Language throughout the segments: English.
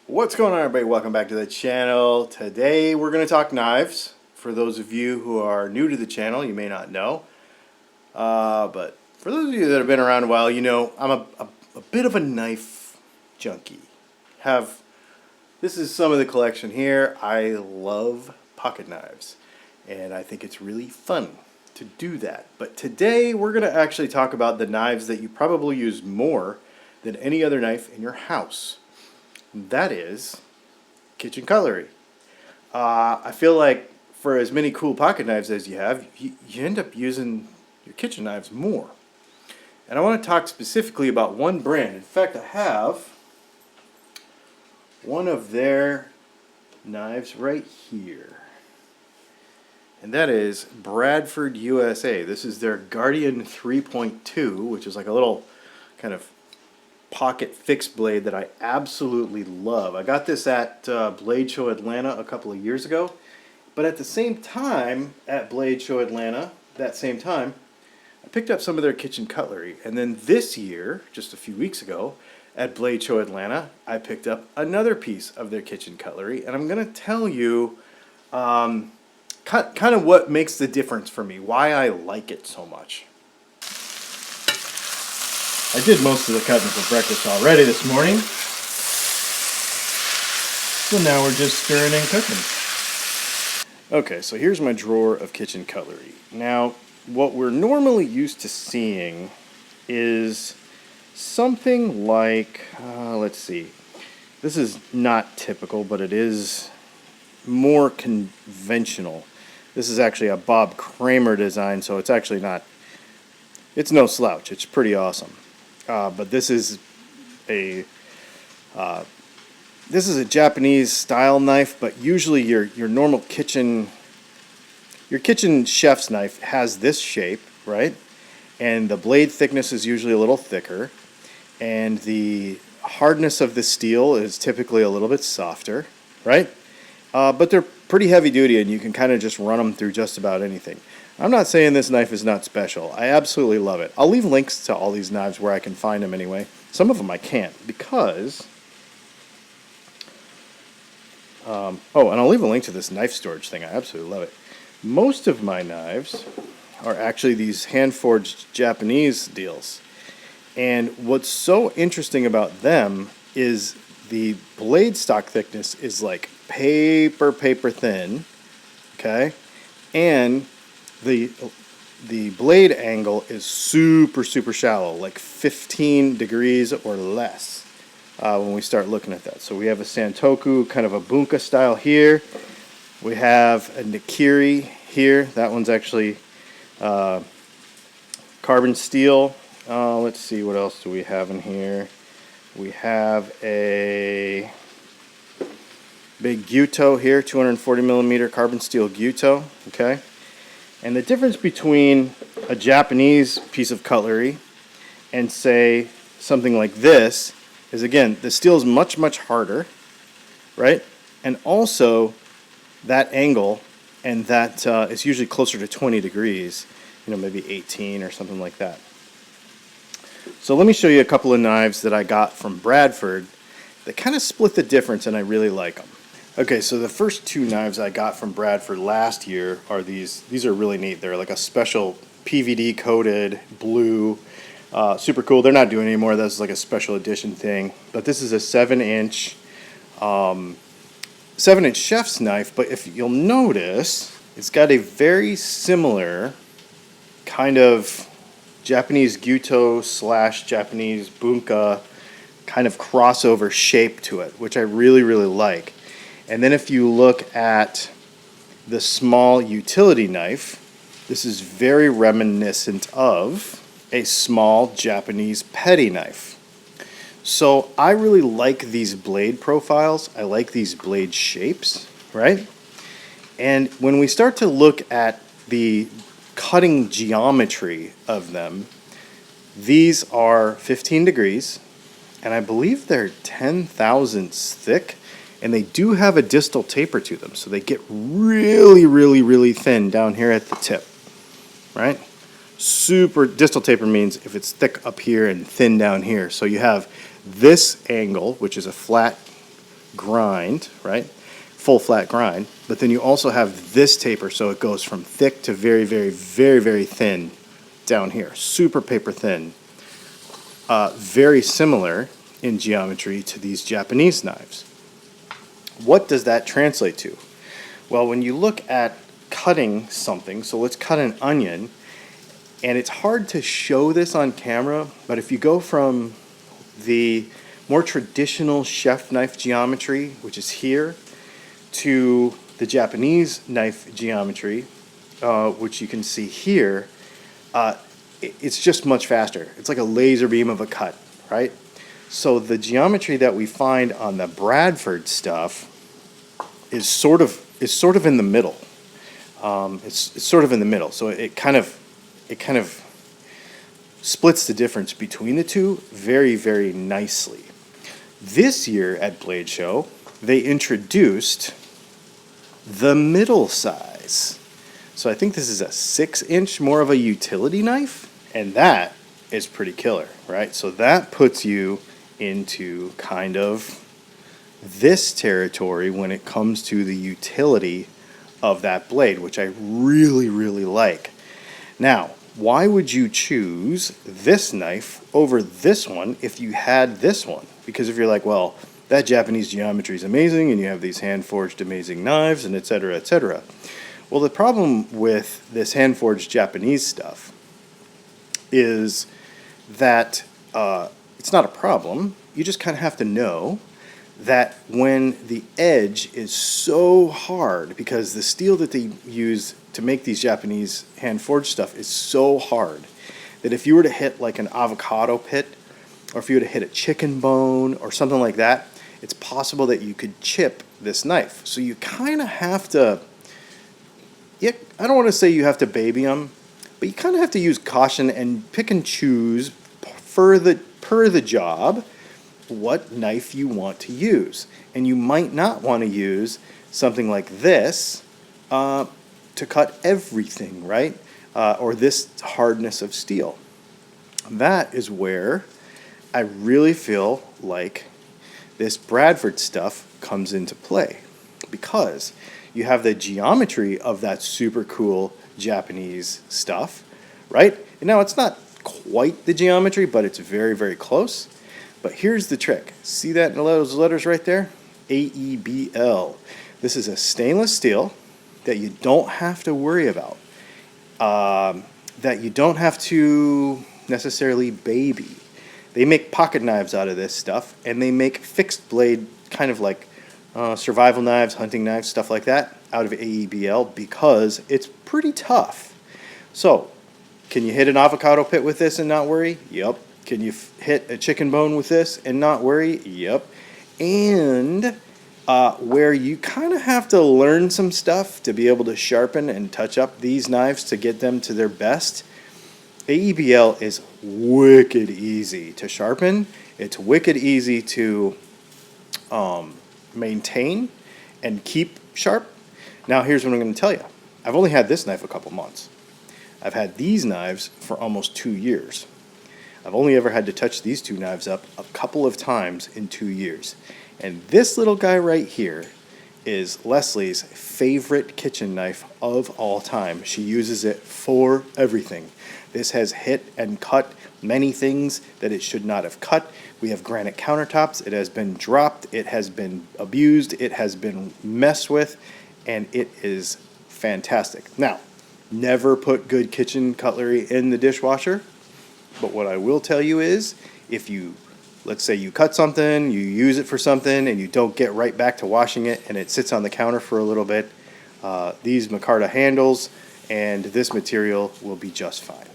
What's going on, everybody? Welcome back to the channel. Today we're going to talk knives. For those of you who are new to the channel, you may not know. But for those of you that have been around a while, you know I'm a bit of a knife junkie. This is some of the collection here. I love pocket knives, and I think it's really fun to do that. But today we're going to actually talk about the knives that you probably use more than any other knife in your house. That is kitchen cutlery. I feel like for as many cool pocket knives as you have, you end up using your kitchen knives more. And I want to talk specifically about one brand. In fact, I have one of their knives right here. And that is Bradford USA. This is their Guardian 3.2, which is like a little kind of pocket fixed blade that I absolutely love. I got this at Blade Show Atlanta a couple of years ago, but at the same time at Blade Show Atlanta, that same time, I picked up some of their kitchen cutlery. And then this year, just a few weeks ago, at Blade Show Atlanta, I picked up another piece of their kitchen cutlery, and I'm going to tell you kind of what makes the difference for me, why I like it so much. I did most of the cutting for breakfast already this morning, so now we're just stirring and cooking. Okay, so here's my drawer of kitchen cutlery. Now, what we're normally used to seeing is something like, let's see, this is not typical, but it is more conventional. This is actually a Bob Kramer design, so it's actually not, it's no slouch, it's pretty awesome. But this is a Japanese style knife, but usually your normal kitchen chef's knife has this shape, right? And the blade thickness is usually a little thicker, and the hardness of the steel is typically a little bit softer, right? But they're pretty heavy duty, and you can kind of just run them through just about anything. I'm not saying this knife is not special. I absolutely love it. I'll leave links to all these knives where I can find them anyway. Some of them I can't because... and I'll leave a link to this knife storage thing. I absolutely love it. Most of my knives are actually these hand-forged Japanese deals. And what's so interesting about them is the blade stock thickness is like paper thin, okay? And the blade angle is super shallow, like 15 degrees or less when we start looking at that. So we have a Santoku, kind of a bunka style here. We have a Nikiri here. That one's actually carbon steel. Let's see, what else do we have in here? We have a big Gyuto here, 240 millimeter carbon steel Gyuto, okay? And the difference between a Japanese piece of cutlery and, say, something like this is, again, the steel is much harder, right? And also, that angle, and that is usually closer to 20 degrees, you know, maybe 18 or something like that. So let me show you a couple of knives that I got from Bradford that kind of split the difference, and I really like them. Okay, so the first two knives I got from Bradford last year are these. These are really neat. They're like a special PVD coated blue, super cool. They're not doing it anymore. That's like a special edition thing. But this is a 7-inch chef's knife. But if you'll notice, it's got a very similar kind of Japanese Gyuto / Japanese bunka kind of crossover shape to it, which I really like. And then if you look at the small utility knife, this is very reminiscent of a small Japanese petty knife. So I really like these blade profiles. I like these blade shapes, right? And when we start to look at the cutting geometry of them, these are 15 degrees, and I believe they're 10 thousandths thick. And they do have a distal taper to them, so they get really thin down here at the tip, right? Super distal taper means if it's thick up here and thin down here. So you have this angle, which is a flat grind, right? Full flat grind. But then you also have this taper, so it goes from thick to very, very, very, very thin down here. Super paper thin. Very similar in geometry to these Japanese knives. What does that translate to? Well, when you look at cutting something, so let's cut an onion, and it's hard to show this on camera, but if you go from the more traditional chef knife geometry, which is here, to the Japanese knife geometry, which you can see here, it's just much faster. It's like a laser beam of a cut, right? So the geometry that we find on the Bradford stuff is sort of in the middle. It's sort of in the middle. So it kind of splits the difference between the two very, very nicely. This year at Blade Show, they introduced the middle size. So I think this is a 6-inch, more of a utility knife, and that is pretty killer, right? So that puts you into kind of this territory when it comes to the utility of that blade, which I really, really like. Now, why would you choose this knife over this one if you had this one? Because if you're like, well, that Japanese geometry is amazing, and you have these hand-forged amazing knives, and et cetera, et cetera. Well, the problem with this hand-forged Japanese stuff is that it's not a problem. You just kind of have to know that when the edge is so hard, because the steel that they use to make these Japanese hand-forged stuff is so hard, that if you were to hit like an avocado pit, or if you were to hit a chicken bone or something like that, it's possible that you could chip this knife. So you kind of have to, I don't want to say you have to baby them, but you kind of have to use caution and pick and choose per the job what knife you want to use. And you might not want to use something like this to cut everything, right? Or this hardness of steel. That is where I really feel like this Bradford stuff comes into play, because you have the geometry of that super cool Japanese stuff, right? And now it's not quite the geometry, but it's very, very close. But here's the trick. See that in those letters right there? AEBL. This is a stainless steel that you don't have to worry about, that you don't have to necessarily baby. They make pocket knives out of this stuff, and they make fixed blade, kind of like survival knives, hunting knives, stuff like that, out of AEBL, because it's pretty tough. So, can you hit an avocado pit with this and not worry? Yep. Can you hit a chicken bone with this and not worry? Yep. And where you kind of have to learn some stuff to be able to sharpen and touch up these knives to get them to their best, AEBL is wicked easy to sharpen. It's wicked easy to maintain and keep sharp. Now here's what I'm going to tell you. I've only had this knife a couple months. I've had these knives for almost 2 years. I've only ever had to touch these two knives up a couple of times in 2 years. And this little guy right here is Leslie's favorite kitchen knife of all time. She uses it for everything. This has hit and cut many things that it should not have cut. We have granite countertops. It has been dropped. It has been abused. It has been messed with. And it is fantastic. Now, never put good kitchen cutlery in the dishwasher. But what I will tell you is, if you, let's say you cut something, you use it for something, and you don't get right back to washing it, and it sits on the counter for a little bit, these micarta handles and this material will be just fine.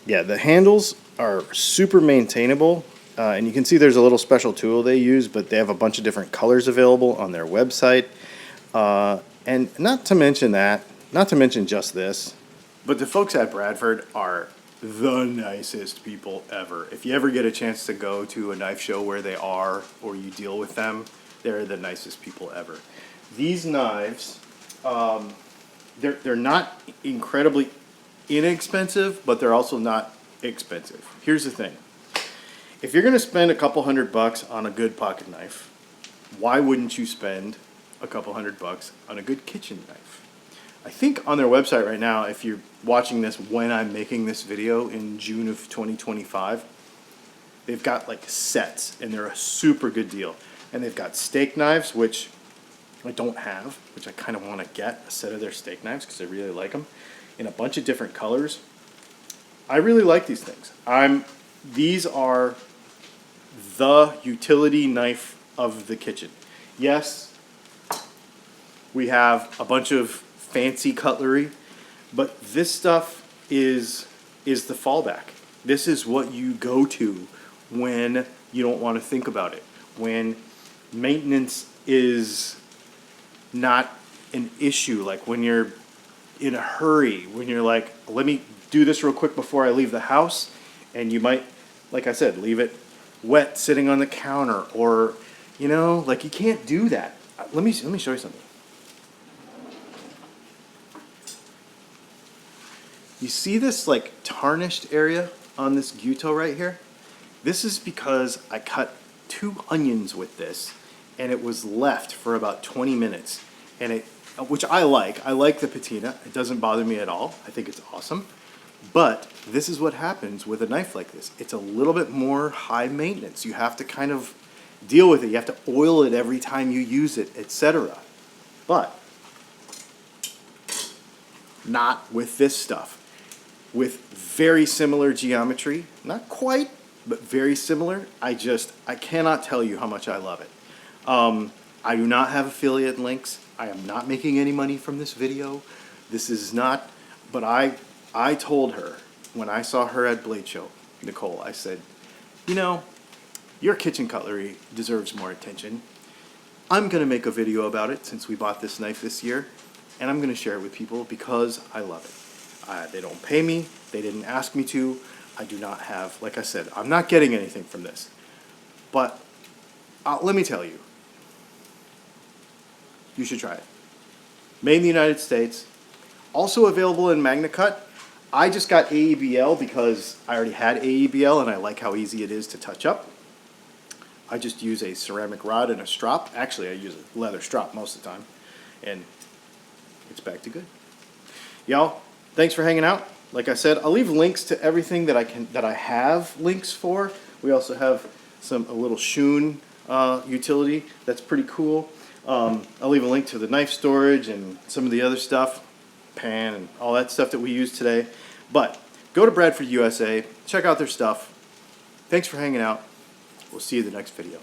Yeah, the handles are super maintainable, and you can see there's a little special tool they use, but they have a bunch of different colors available on their website. And not to mention just this, but the folks at Bradford are the nicest people ever. If you ever get a chance to go to a knife show where they are, or you deal with them, they're the nicest people ever. These knives, they're not incredibly inexpensive, but they're also not expensive. Here's the thing. If you're going to spend a couple $100 on a good pocket knife, why wouldn't you spend a couple $100 on a good kitchen knife? I think on their website right now, if you're watching this when I'm making this video in June of 2025, they've got like sets, and they're a super good deal. And they've got steak knives, which I don't have, which I kind of want to get a set of their steak knives because I really like them, in a bunch of different colors. I really like these things. These are the utility knife of the kitchen. Yes, we have a bunch of fancy cutlery, but this stuff is the fallback. This is what you go to when you don't want to think about it, when maintenance is not an issue, like when you're in a hurry, when you're like, let me do this real quick before I leave the house, and you might, like I said, leave it wet sitting on the counter, or, you know, like you can't do that. Let me show you something. You see this like tarnished area on this Gyuto right here? This is because I cut 2 onions with this, and it was left for about 20 minutes, and which I like. I like the patina. It doesn't bother me at all. I think it's awesome. But this is what happens with a knife like this. It's a little bit more high maintenance. You have to kind of deal with it. You have to oil it every time you use it, etc. But not with this stuff. With very similar geometry, not quite, but very similar. I cannot tell you how much I love it. I do not have affiliate links. I am not making any money from this video. This is not, but I told her when I saw her at Blade Show, Nicole, I said, you know, your kitchen cutlery deserves more attention. I'm going to make a video about it since we bought this knife this year, and I'm going to share it with people because I love it. They don't pay me. They didn't ask me to. I do not have, like I said, I'm not getting anything from this. But let me tell you, you should try it. Made in the United States. Also available in Magna Cut. I just got AEBL because I already had AEBL and I like how easy it is to touch up. I just use a ceramic rod and a strop. Actually, I use a leather strop most of the time. And it's back to good. Y'all, thanks for hanging out. Like I said, I'll leave links to everything that I have links for. We also have a little Shun utility that's pretty cool. I'll leave a link to the knife storage and some of the other stuff, pan and all that stuff that we use today. But go to Bradford USA, check out their stuff. Thanks for hanging out. We'll see you in the next video.